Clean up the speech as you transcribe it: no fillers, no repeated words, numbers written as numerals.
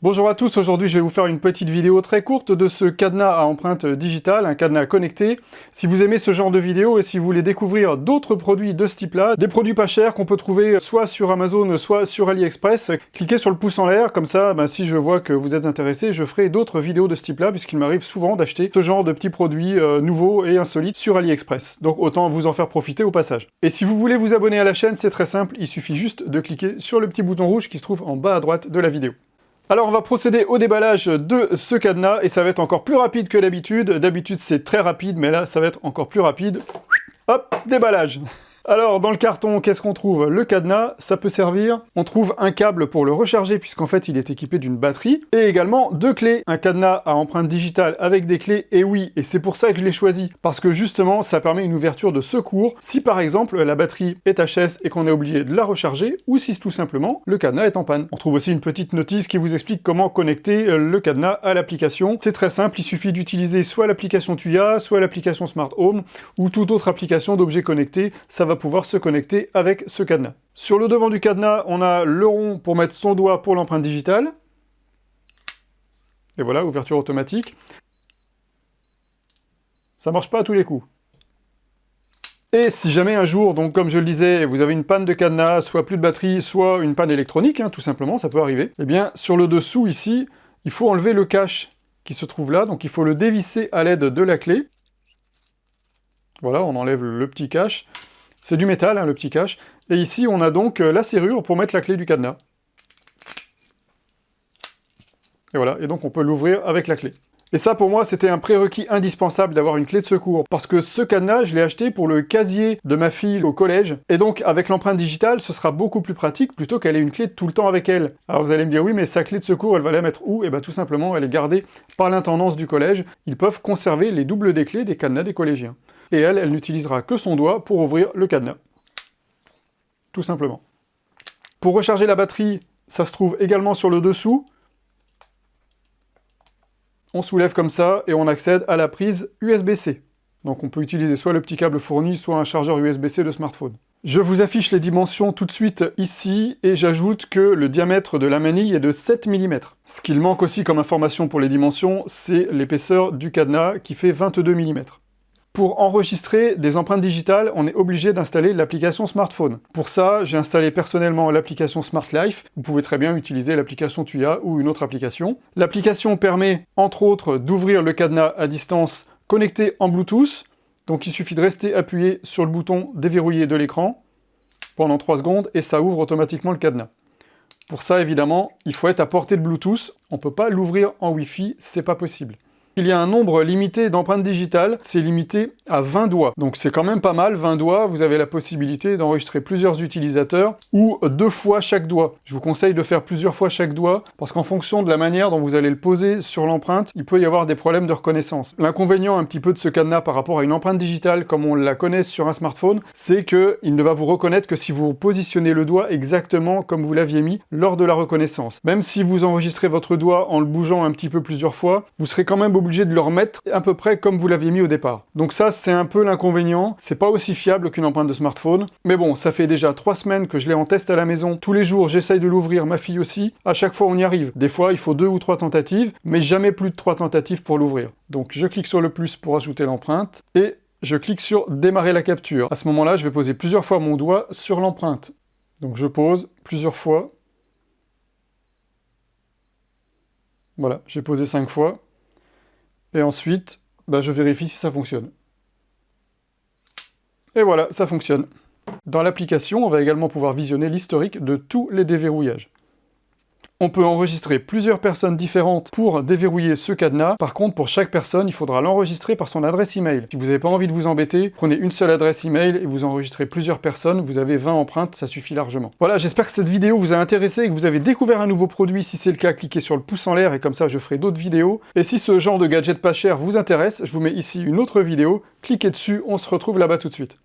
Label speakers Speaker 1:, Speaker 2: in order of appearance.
Speaker 1: Bonjour à tous, aujourd'hui je vais vous faire une petite vidéo très courte de ce cadenas à empreinte digitale, un cadenas connecté. Si vous aimez ce genre de vidéo et si vous voulez découvrir d'autres produits de ce type-là, des produits pas chers qu'on peut trouver soit sur Amazon, soit sur AliExpress, cliquez sur le pouce en l'air, comme ça, si je vois que vous êtes intéressé, je ferai d'autres vidéos de ce type-là, puisqu'il m'arrive souvent d'acheter ce genre de petits produits nouveaux et insolites sur AliExpress. Donc autant vous en faire profiter au passage. Et si vous voulez vous abonner à la chaîne, c'est très simple, il suffit juste de cliquer sur le petit bouton rouge qui se trouve en bas à droite de la vidéo. Alors on va procéder au déballage de ce cadenas et ça va être encore plus rapide que d'habitude. D'habitude c'est très rapide, mais là ça va être encore plus rapide. Hop, déballage. Alors dans le carton, qu'est-ce qu'on trouve? Le cadenas, ça peut servir. On trouve un câble pour le recharger puisqu'en fait il est équipé d'une batterie. Et également deux clés. Un cadenas à empreinte digitale avec des clés. Et oui, et c'est pour ça que je l'ai choisi. Parce que justement, ça permet une ouverture de secours si par exemple la batterie est HS et qu'on est obligé de la recharger, ou si tout simplement le cadenas est en panne. On trouve aussi une petite notice qui vous explique comment connecter le cadenas à l'application. C'est très simple, il suffit d'utiliser soit l'application Tuya, soit l'application Smart Home, ou toute autre application d'objets connectés. Ça va pouvoir se connecter avec ce cadenas. Sur le devant du cadenas, on a le rond pour mettre son doigt pour l'empreinte digitale. Et voilà, ouverture automatique. Ça marche pas à tous les coups. Et si jamais un jour, donc comme je le disais, vous avez une panne de cadenas, soit plus de batterie, soit une panne électronique, tout simplement, ça peut arriver, eh bien sur le dessous ici, il faut enlever le cache qui se trouve là, donc il faut le dévisser à l'aide de la clé. Voilà, on enlève le petit cache. C'est du métal, le petit cache. Et ici, on a donc la serrure pour mettre la clé du cadenas. Et voilà, et donc on peut l'ouvrir avec la clé. Et ça, pour moi, c'était un prérequis indispensable d'avoir une clé de secours. Parce que ce cadenas, je l'ai acheté pour le casier de ma fille au collège. Et donc, avec l'empreinte digitale, ce sera beaucoup plus pratique plutôt qu'elle ait une clé tout le temps avec elle. Alors vous allez me dire, oui, mais sa clé de secours, elle va la mettre où? Et bien tout simplement, elle est gardée par l'intendance du collège. Ils peuvent conserver les doubles des clés des cadenas des collégiens. Et elle n'utilisera que son doigt pour ouvrir le cadenas. Tout simplement. Pour recharger la batterie, ça se trouve également sur le dessous. On soulève comme ça et on accède à la prise USB-C. Donc on peut utiliser soit le petit câble fourni, soit un chargeur USB-C de smartphone. Je vous affiche les dimensions tout de suite ici, et j'ajoute que le diamètre de la manille est de 7 mm. Ce qu'il manque aussi comme information pour les dimensions, c'est l'épaisseur du cadenas qui fait 22 mm. Pour enregistrer des empreintes digitales, on est obligé d'installer l'application smartphone. Pour ça, j'ai installé personnellement l'application Smart Life. Vous pouvez très bien utiliser l'application Tuya ou une autre application. L'application permet, entre autres, d'ouvrir le cadenas à distance connecté en Bluetooth. Donc il suffit de rester appuyé sur le bouton déverrouillé de l'écran pendant 3 secondes et ça ouvre automatiquement le cadenas. Pour ça, évidemment, il faut être à portée de Bluetooth. On ne peut pas l'ouvrir en Wi-Fi, c'est pas possible. Il y a un nombre limité d'empreintes digitales, c'est limité à 20 doigts. Donc c'est quand même pas mal, 20 doigts, vous avez la possibilité d'enregistrer plusieurs utilisateurs ou 2 fois chaque doigt. Je vous conseille de faire plusieurs fois chaque doigt, parce qu'en fonction de la manière dont vous allez le poser sur l'empreinte, il peut y avoir des problèmes de reconnaissance. L'inconvénient un petit peu de ce cadenas par rapport à une empreinte digitale comme on la connaît sur un smartphone, c'est qu'il ne va vous reconnaître que si vous positionnez le doigt exactement comme vous l'aviez mis lors de la reconnaissance. Même si vous enregistrez votre doigt en le bougeant un petit peu plusieurs fois, vous serez quand même obligé de le remettre à peu près comme vous l'aviez mis au départ. Donc ça, c'est un peu l'inconvénient. C'est pas aussi fiable qu'une empreinte de smartphone. Mais bon, ça fait déjà 3 semaines que je l'ai en test à la maison. Tous les jours, j'essaye de l'ouvrir, ma fille aussi. À chaque fois, on y arrive. Des fois, il faut 2 ou 3 tentatives, mais jamais plus de 3 tentatives pour l'ouvrir. Donc je clique sur le plus pour ajouter l'empreinte et je clique sur démarrer la capture. À ce moment-là, je vais poser plusieurs fois mon doigt sur l'empreinte. Donc je pose plusieurs fois. Voilà, j'ai posé 5 fois. Et ensuite, je vérifie si ça fonctionne. Et voilà, ça fonctionne. Dans l'application, on va également pouvoir visionner l'historique de tous les déverrouillages. On peut enregistrer plusieurs personnes différentes pour déverrouiller ce cadenas. Par contre, pour chaque personne, il faudra l'enregistrer par son adresse email. Si vous n'avez pas envie de vous embêter, prenez une seule adresse email et vous enregistrez plusieurs personnes. Vous avez 20 empreintes, ça suffit largement. Voilà, j'espère que cette vidéo vous a intéressé et que vous avez découvert un nouveau produit. Si c'est le cas, cliquez sur le pouce en l'air et comme ça, je ferai d'autres vidéos. Et si ce genre de gadget pas cher vous intéresse, je vous mets ici une autre vidéo. Cliquez dessus, on se retrouve là-bas tout de suite.